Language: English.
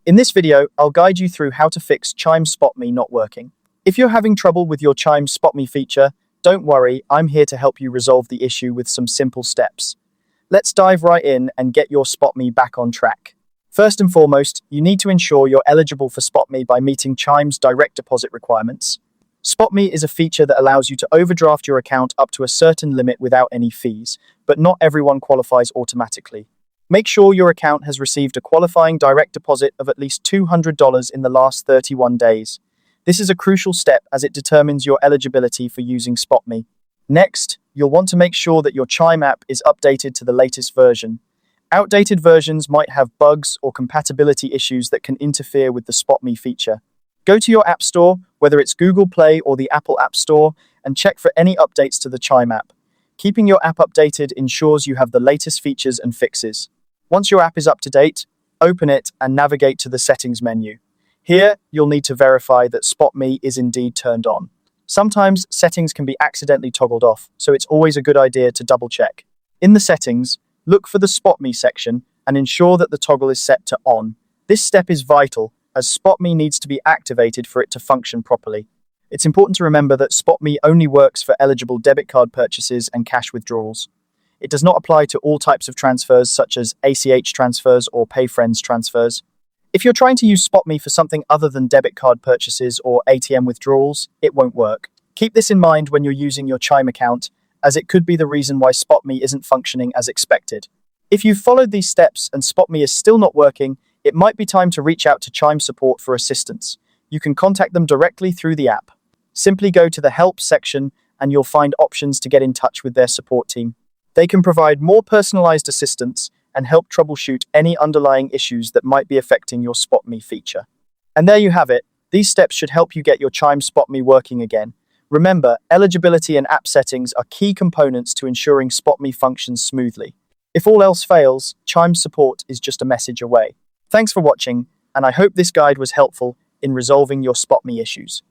In this video, I'll guide you through how to fix Chime SpotMe not working. If you're having trouble with your Chime SpotMe feature, don't worry, I'm here to help you resolve the issue with some simple steps. Let's dive right in and get your SpotMe back on track. First and foremost, you need to ensure you're eligible for SpotMe by meeting Chime's direct deposit requirements. SpotMe is a feature that allows you to overdraft your account up to a certain limit without any fees, but not everyone qualifies automatically. Make sure your account has received a qualifying direct deposit of at least $200 in the last 31 days. This is a crucial step as it determines your eligibility for using SpotMe. Next, you'll want to make sure that your Chime app is updated to the latest version. Outdated versions might have bugs or compatibility issues that can interfere with the SpotMe feature. Go to your App Store, whether it's Google Play or the Apple App Store, and check for any updates to the Chime app. Keeping your app updated ensures you have the latest features and fixes. Once your app is up to date, open it and navigate to the Settings menu. Here, you'll need to verify that SpotMe is indeed turned on. Sometimes settings can be accidentally toggled off, so it's always a good idea to double check. In the settings, look for the SpotMe section and ensure that the toggle is set to on. This step is vital as SpotMe needs to be activated for it to function properly. It's important to remember that SpotMe only works for eligible debit card purchases and cash withdrawals. It does not apply to all types of transfers such as ACH transfers or PayFriends transfers. If you're trying to use SpotMe for something other than debit card purchases or ATM withdrawals, it won't work. Keep this in mind when you're using your Chime account, as it could be the reason why SpotMe isn't functioning as expected. If you've followed these steps and SpotMe is still not working, it might be time to reach out to Chime support for assistance. You can contact them directly through the app. Simply go to the Help section and you'll find options to get in touch with their support team. They can provide more personalized assistance and help troubleshoot any underlying issues that might be affecting your SpotMe feature. And there you have it. These steps should help you get your Chime SpotMe working again. Remember, eligibility and app settings are key components to ensuring SpotMe functions smoothly. If all else fails, Chime support is just a message away. Thanks for watching, and I hope this guide was helpful in resolving your SpotMe issues.